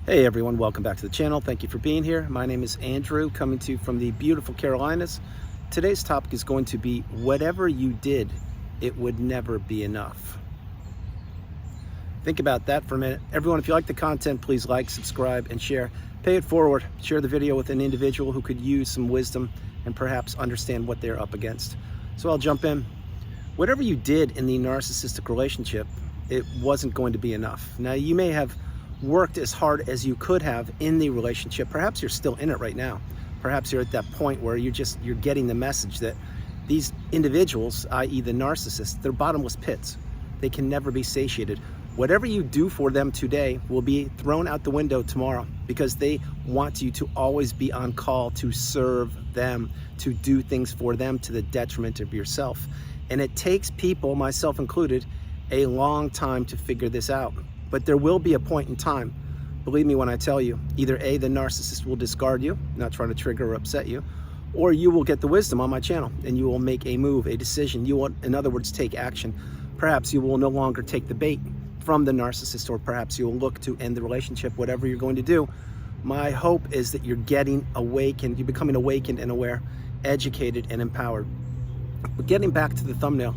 Hey everyone, welcome back to the channel. Thank you for being here. My name is Andrew, coming to you from the beautiful Carolinas. Today's topic is going to be whatever you did, it would never be enough. Think about that for a minute. Everyone, if you like the content, please like, subscribe, and share. Pay it forward. Share the video with an individual who could use some wisdom and perhaps understand what they're up against. So I'll jump in. Whatever you did in the narcissistic relationship, it wasn't going to be enough. Now, you may have worked as hard as you could have in the relationship. Perhaps you're still in it right now. Perhaps you're at that point where you're getting the message that these individuals, i.e. the narcissists, they're bottomless pits. They can never be satiated. Whatever you do for them today will be thrown out the window tomorrow because they want you to always be on call to serve them, to do things for them to the detriment of yourself. And it takes people, myself included, a long time to figure this out. But there will be a point in time, believe me when I tell you, either A, the narcissist will discard you, not trying to trigger or upset you, or you will get the wisdom on my channel and you will make a move, a decision. You will, in other words, take action. Perhaps you will no longer take the bait from the narcissist, or perhaps you will look to end the relationship, whatever you're going to do. My hope is that you're getting awakened, you're becoming awakened and aware, educated and empowered. But getting back to the thumbnail,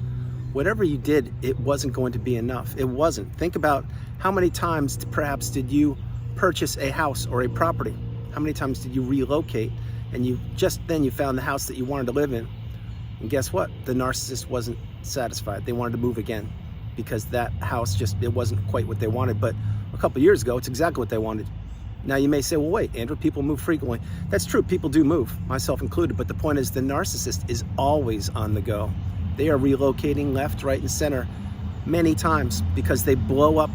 whatever you did, it wasn't going to be enough. It wasn't. Think about how many times perhaps did you purchase a house or a property? How many times did you relocate and you found the house that you wanted to live in? And guess what? The narcissist wasn't satisfied. They wanted to move again because that house it wasn't quite what they wanted. But a couple years ago, it's exactly what they wanted. Now you may say, well, wait, Andrew, people move frequently. That's true, people do move, myself included. But the point is the narcissist is always on the go. They are relocating left, right, and center many times because they blow up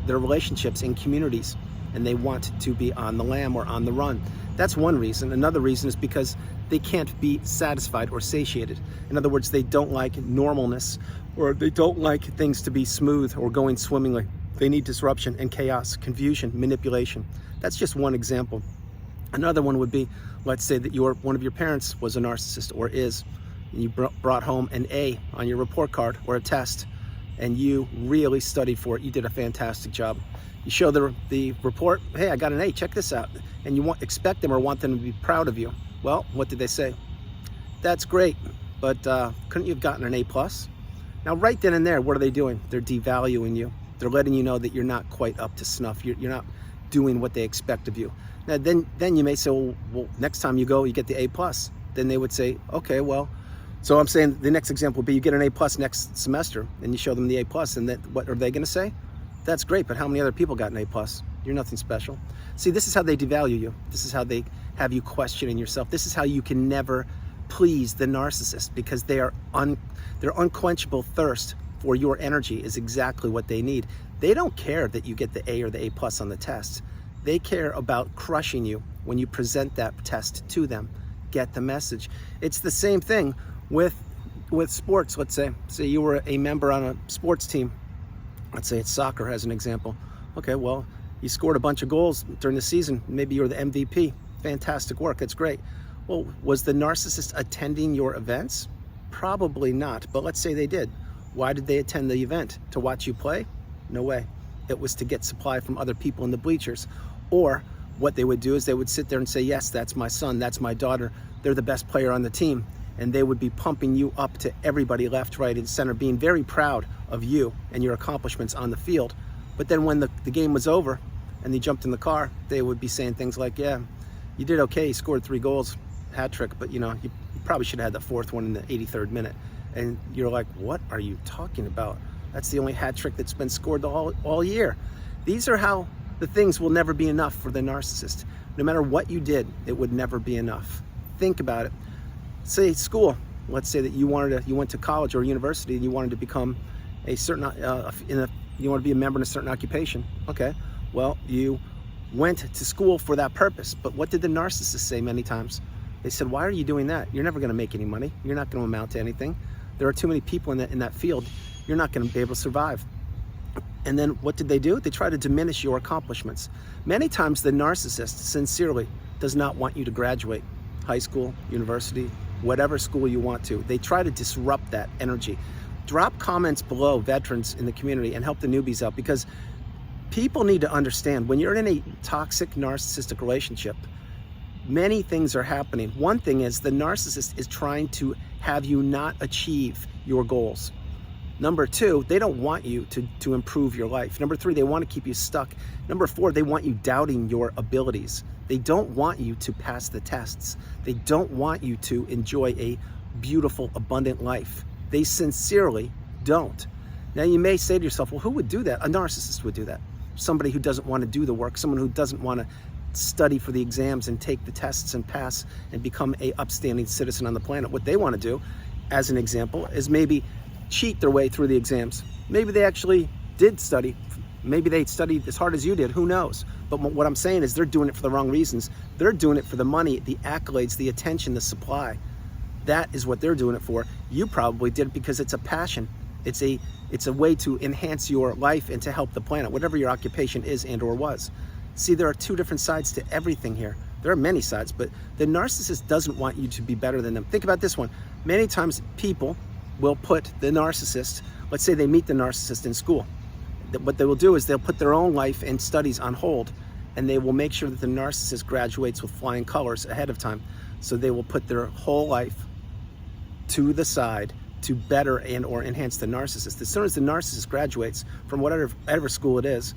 their relationships in communities and they want to be on the lam or on the run. That's one reason. Another reason is because they can't be satisfied or satiated. In other words, they don't like normalness, or they don't like things to be smooth or going swimmingly. They need disruption and chaos, confusion, manipulation. That's just one example. Another one would be, let's say that one of your parents was a narcissist or is, and you brought home an A on your report card or a test, and you really studied for it. You did a fantastic job. You show the report, hey, I got an A, check this out. And you expect them or want them to be proud of you. Well, what did they say? That's great, but couldn't you have gotten an A+? Now, right then and there, what are they doing? They're devaluing you. They're letting you know that you're not quite up to snuff. You're not doing what they expect of you. Now, then you may say, well, next time you go, you get the A+. Then they would say, okay, well, so I'm saying the next example would be you get an A+ next semester and you show them the A+, and then what are they going to say? That's great, but how many other people got an A+? You're nothing special. See, this is how they devalue you. This is how they have you questioning yourself. This is how you can never please the narcissist, because their unquenchable thirst for your energy is exactly what they need. They don't care that you get the A or the A+ on the test. They care about crushing you when you present that test to them. Get the message. It's the same thing with sports. Let's say you were a member on a sports team. Let's say it's soccer as an example. Okay, well, you scored a bunch of goals during the season. Maybe you're the MVP. Fantastic work, that's great. Well, was the narcissist attending your events? Probably not, but let's say they did. Why did they attend the event? To watch you play? No way. It was to get supply from other people in the bleachers. Or what they would do is they would sit there and say, yes, that's my son, that's my daughter. They're the best player on the team. And they would be pumping you up to everybody left, right, and center, being very proud of you and your accomplishments on the field. But then when the game was over and they jumped in the car, they would be saying things like, yeah, you did okay, you scored 3 goals, hat trick, but you probably should have had the 4th one in the 83rd minute. And you're like, what are you talking about? That's the only hat trick that's been scored all year. These are how the things will never be enough for the narcissist. No matter what you did, it would never be enough. Think about it. Say school. Let's say that you went to college or university and you wanted to become a certain you want to be a member in a certain occupation. Okay, well, you went to school for that purpose. But what did the narcissist say many times? They said, why are you doing that? You're never going to make any money. You're not going to amount to anything. There are too many people in that field. You're not going to be able to survive. And then what did they do? They try to diminish your accomplishments. Many times the narcissist sincerely does not want you to graduate high school, university, whatever school you want to. They try to disrupt that energy. Drop comments below, veterans in the community, and help the newbies out, because People need to understand when you're in a toxic narcissistic relationship, many things are happening. One thing is the narcissist is trying to have you not achieve your goals. Number two, they don't want you to improve your life. Number three, they want to keep you stuck. Number four, they want you doubting your abilities. They don't want you to pass the tests. They don't want you to enjoy a beautiful, abundant life. They sincerely don't. Now you may say to yourself, well, who would do that? A narcissist would do that. Somebody who doesn't want to do the work, someone who doesn't want to study for the exams and take the tests and pass and become a upstanding citizen on the planet. What they want to do, as an example, is maybe cheat their way through the exams. Maybe they actually did study. Maybe they studied as hard as you did, who knows? But what I'm saying is they're doing it for the wrong reasons. They're doing it for the money, the accolades, the attention, the supply. That is what they're doing it for. You probably did it because it's a passion. It's a way to enhance your life and to help the planet, whatever your occupation is and or was. See, there are two different sides to everything here. There are many sides, but the narcissist doesn't want you to be better than them. Think about this one. Many times people will put the narcissist, let's say they meet the narcissist in school. What they will do is they'll put their own life and studies on hold, and they will make sure that the narcissist graduates with flying colors ahead of time. So they will put their whole life to the side to better and or enhance the narcissist. As soon as the narcissist graduates from whatever school it is,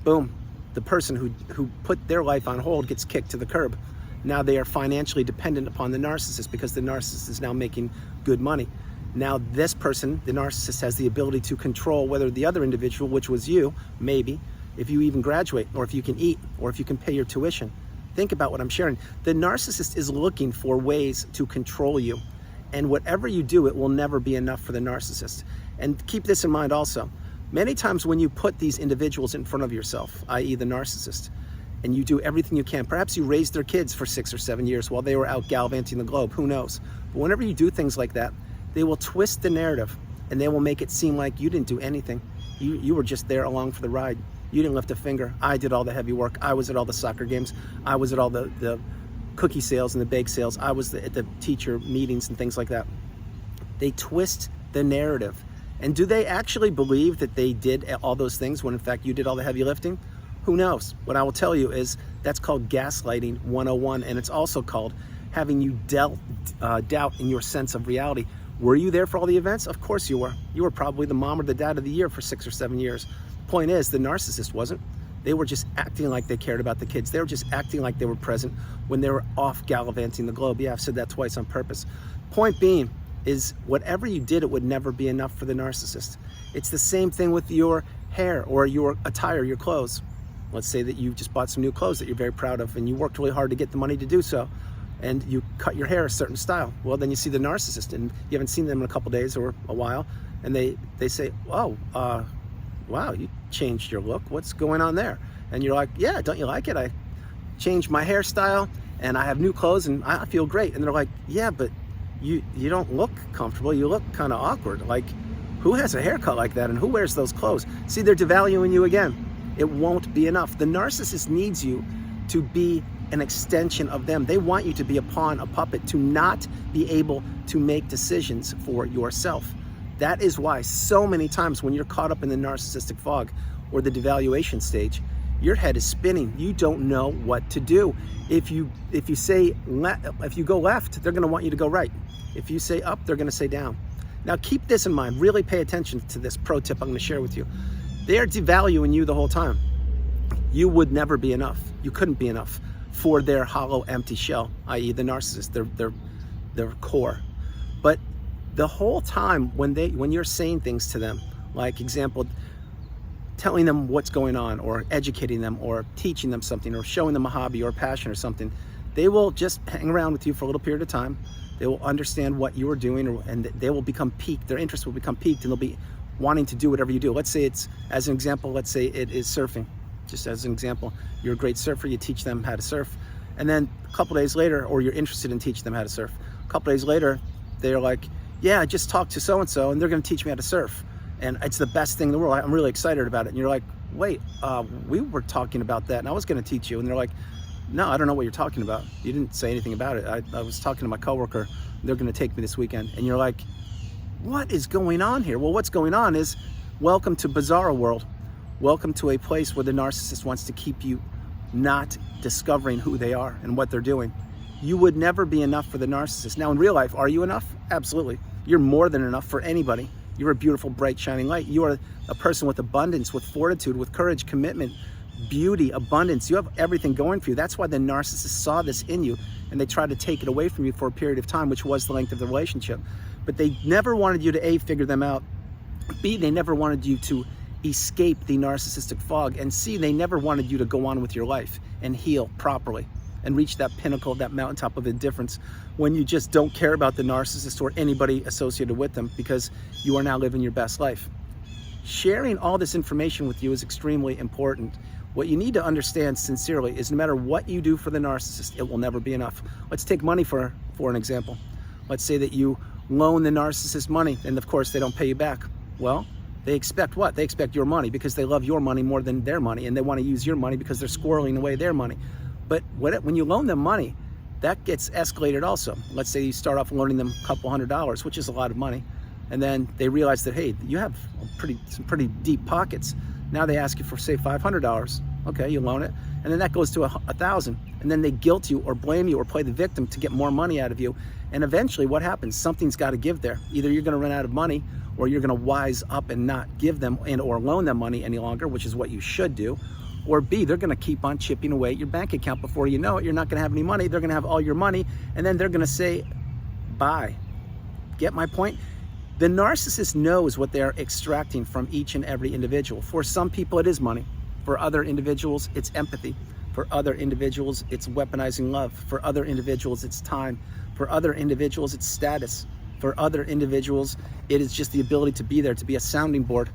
boom, the person who put their life on hold gets kicked to the curb. Now they are financially dependent upon the narcissist because the narcissist is now making good money. Now this person, the narcissist, has the ability to control whether the other individual, which was you, maybe, if you even graduate, or if you can eat, or if you can pay your tuition. Think about what I'm sharing. The narcissist is looking for ways to control you. And whatever you do, it will never be enough for the narcissist. And keep this in mind also. Many times when you put these individuals in front of yourself, i.e. the narcissist, and you do everything you can, perhaps you raised their kids for 6 or 7 years while they were out gallivanting the globe, who knows? But whenever you do things like that, they will twist the narrative and they will make it seem like you didn't do anything. You were just there along for the ride. You didn't lift a finger. I did all the heavy work. I was at all the soccer games. I was at all the cookie sales and the bake sales. I was at the teacher meetings and things like that. They twist the narrative. And do they actually believe that they did all those things when in fact you did all the heavy lifting? Who knows? What I will tell you is that's called gaslighting 101, and it's also called having you doubt in your sense of reality. Were you there for all the events? Of course you were. You were probably the mom or the dad of the year for 6 or 7 years. Point is, the narcissist wasn't. They were just acting like they cared about the kids. They were just acting like they were present when they were off gallivanting the globe. Yeah, I've said that twice on purpose. Point being is whatever you did, it would never be enough for the narcissist. It's the same thing with your hair or your attire, your clothes. Let's say that you just bought some new clothes that you're very proud of and you worked really hard to get the money to do so, and you cut your hair a certain style. Well, then you see the narcissist and you haven't seen them in a couple days or a while, and they say, oh, wow, you changed your look. What's going on there? And you're like, yeah, don't you like it? I changed my hairstyle and I have new clothes and I feel great. And they're like, yeah, but you don't look comfortable. You look kind of awkward. Like, who has a haircut like that and who wears those clothes? See, they're devaluing you again. It won't be enough. The narcissist needs you to be an extension of them. They want you to be a pawn, a puppet, to not be able to make decisions for yourself. That is why so many times when you're caught up in the narcissistic fog or the devaluation stage, your head is spinning. You don't know what to do. If you go left, they're going to want you to go right. If you say up, they're going to say down. Now keep this in mind. Really pay attention to this pro tip I'm going to share with you. They're devaluing you the whole time. You would never be enough. You couldn't be enough for their hollow, empty shell, i.e. the narcissist, their core. But the whole time when you're saying things to them, like example, telling them what's going on or educating them or teaching them something or showing them a hobby or a passion or something, they will just hang around with you for a little period of time. They will understand what you are doing and they will become piqued. Their interest will become piqued and they'll be wanting to do whatever you do. Let's say it's, as an example, let's say it is surfing. Just as an example, you're a great surfer, you teach them how to surf. And then a couple days later, or you're interested in teaching them how to surf. A couple days later, they're like, yeah, I just talked to so-and-so and they're gonna teach me how to surf. And it's the best thing in the world. I'm really excited about it. And you're like, wait, we were talking about that and I was gonna teach you. And they're like, no, I don't know what you're talking about. You didn't say anything about it. I was talking to my coworker, they're gonna take me this weekend. And you're like, what is going on here? Well, what's going on is, welcome to Bizarro world. Welcome to a place where the narcissist wants to keep you not discovering who they are and what they're doing. You would never be enough for the narcissist. Now in real life, are you enough? Absolutely. You're more than enough for anybody. You're a beautiful, bright, shining light. You are a person with abundance, with fortitude, with courage, commitment, beauty, abundance. You have everything going for you. That's why the narcissist saw this in you and they tried to take it away from you for a period of time, which was the length of the relationship. But they never wanted you to A, figure them out, B, they never wanted you to escape the narcissistic fog, and C, they never wanted you to go on with your life and heal properly and reach that pinnacle, that mountaintop of indifference when you just don't care about the narcissist or anybody associated with them because you are now living your best life. Sharing all this information with you is extremely important. What you need to understand sincerely is no matter what you do for the narcissist, it will never be enough. Let's take money for an example. Let's say that you loan the narcissist money and of course they don't pay you back. Well, they expect what? They expect your money because they love your money more than their money, and they want to use your money because they're squirreling away their money. But when you loan them money, that gets escalated also. Let's say you start off loaning them a couple $100s, which is a lot of money, and then they realize that, hey, you have some pretty deep pockets. Now they ask you for, say, $500. Okay, you loan it, and then that goes to $1,000, and then they guilt you or blame you or play the victim to get more money out of you. And eventually what happens? Something's got to give there. Either you're going to run out of money or you're going to wise up and not give them and or loan them money any longer, which is what you should do. Or B, they're going to keep on chipping away at your bank account. Before you know it, you're not going to have any money. They're going to have all your money, and then they're going to say, bye. Get my point? The narcissist knows what they're extracting from each and every individual. For some people, it is money. For other individuals, it's empathy. For other individuals, it's weaponizing love. For other individuals, it's time. For other individuals, it's status. For other individuals, it is just the ability to be there, to be a sounding board.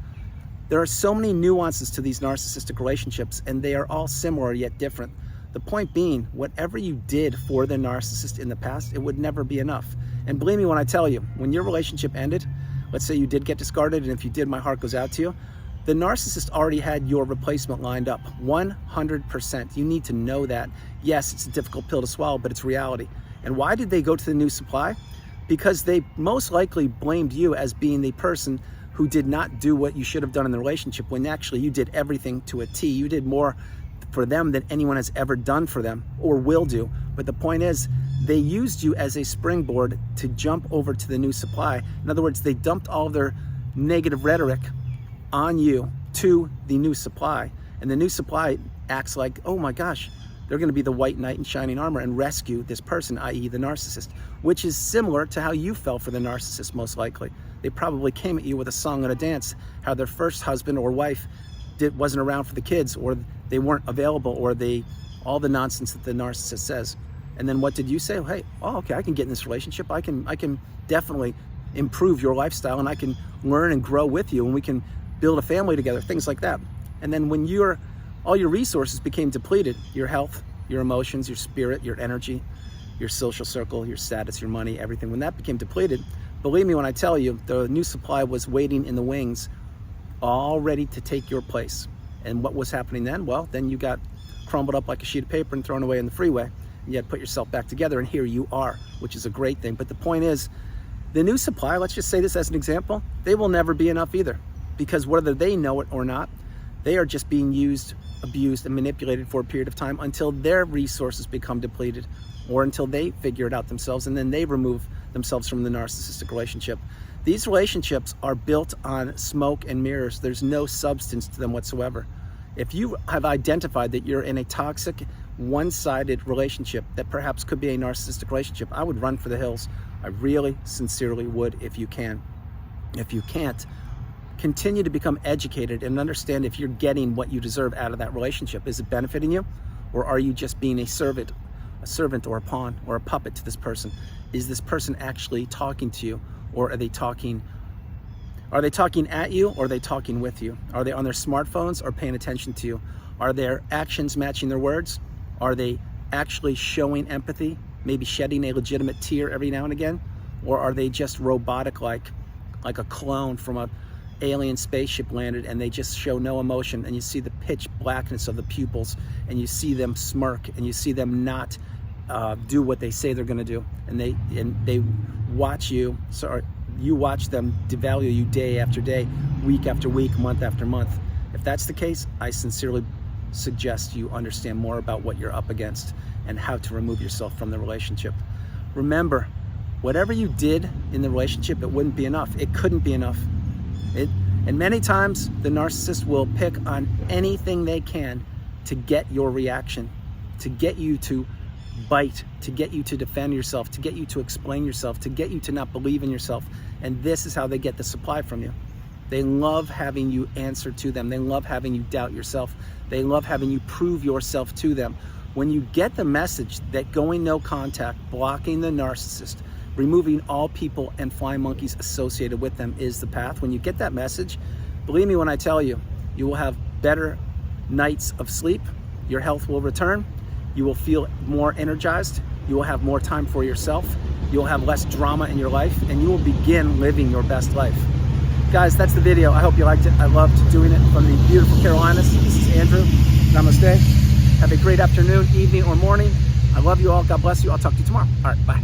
There are so many nuances to these narcissistic relationships, and they are all similar yet different. The point being, whatever you did for the narcissist in the past, it would never be enough. And believe me when I tell you, when your relationship ended, let's say you did get discarded, and if you did, my heart goes out to you, the narcissist already had your replacement lined up, 100%. You need to know that. Yes, it's a difficult pill to swallow, but it's reality. And why did they go to the new supply? Because they most likely blamed you as being the person who did not do what you should have done in the relationship, when actually you did everything to a T. You did more for them than anyone has ever done for them or will do. But the point is, they used you as a springboard to jump over to the new supply. In other words, they dumped all of their negative rhetoric on you to the new supply. And the new supply acts like, oh my gosh, they're going to be the white knight in shining armor and rescue this person, i.e. the narcissist, which is similar to how you fell for the narcissist most likely. They probably came at you with a song and a dance, how their first husband or wife wasn't around for the kids, or they weren't available, or all the nonsense that the narcissist says. And then what did you say? Hey, okay, I can get in this relationship. I can definitely improve your lifestyle, and I can learn and grow with you, and we can build a family together, things like that. And then when all your resources became depleted, your health, your emotions, your spirit, your energy, your social circle, your status, your money, everything, when that became depleted, believe me when I tell you, the new supply was waiting in the wings, all ready to take your place. And what was happening then? Well, then you got crumbled up like a sheet of paper and thrown away in the freeway. And you had to put yourself back together, and here you are, which is a great thing. But the point is, the new supply, let's just say this as an example, they will never be enough either. Because whether they know it or not, they are just being used, abused, and manipulated for a period of time until their resources become depleted, or until they figure it out themselves and then they remove themselves from the narcissistic relationship. These relationships are built on smoke and mirrors. There's no substance to them whatsoever. If you have identified that you're in a toxic, one-sided relationship that perhaps could be a narcissistic relationship, I would run for the hills. I really, sincerely would if you can. If you can't, continue to become educated and understand if you're getting what you deserve out of that relationship. Is it benefiting you, or are you just being a servant or a pawn or a puppet to this person? Is this person actually talking to you, or are they talking at you, or are they talking with you? Are they on their smartphones or paying attention to you? Are their actions matching their words? Are they actually showing empathy, maybe shedding a legitimate tear every now and again? Or are they just robotic, like a clone from a alien spaceship landed, and they just show no emotion, and you see the pitch blackness of the pupils, and you see them smirk, and you see them not do what they say they're going to do, and they watch you, so you watch them devalue you day after day, week after week, month after month, If that's the case, I sincerely suggest you understand more about what you're up against and how to remove yourself from the relationship. Remember, whatever you did in the relationship, it wouldn't be enough. It couldn't be enough. And many times the narcissist will pick on anything they can to get your reaction, to get you to bite, to get you to defend yourself, to get you to explain yourself, to get you to not believe in yourself. And this is how they get the supply from you. They love having you answer to them. They love having you doubt yourself. They love having you prove yourself to them. When you get the message that going no contact, blocking the narcissist, removing all people and flying monkeys associated with them is the path, when you get that message, believe me when I tell you, you will have better nights of sleep, your health will return, you will feel more energized, you will have more time for yourself, you'll have less drama in your life, and you will begin living your best life. Guys, that's the video. I hope you liked it. I loved doing it from the beautiful Carolinas. This is Andrew. Namaste. Have a great afternoon, evening, or morning. I love you all. God bless you. I'll talk to you tomorrow. All right, bye.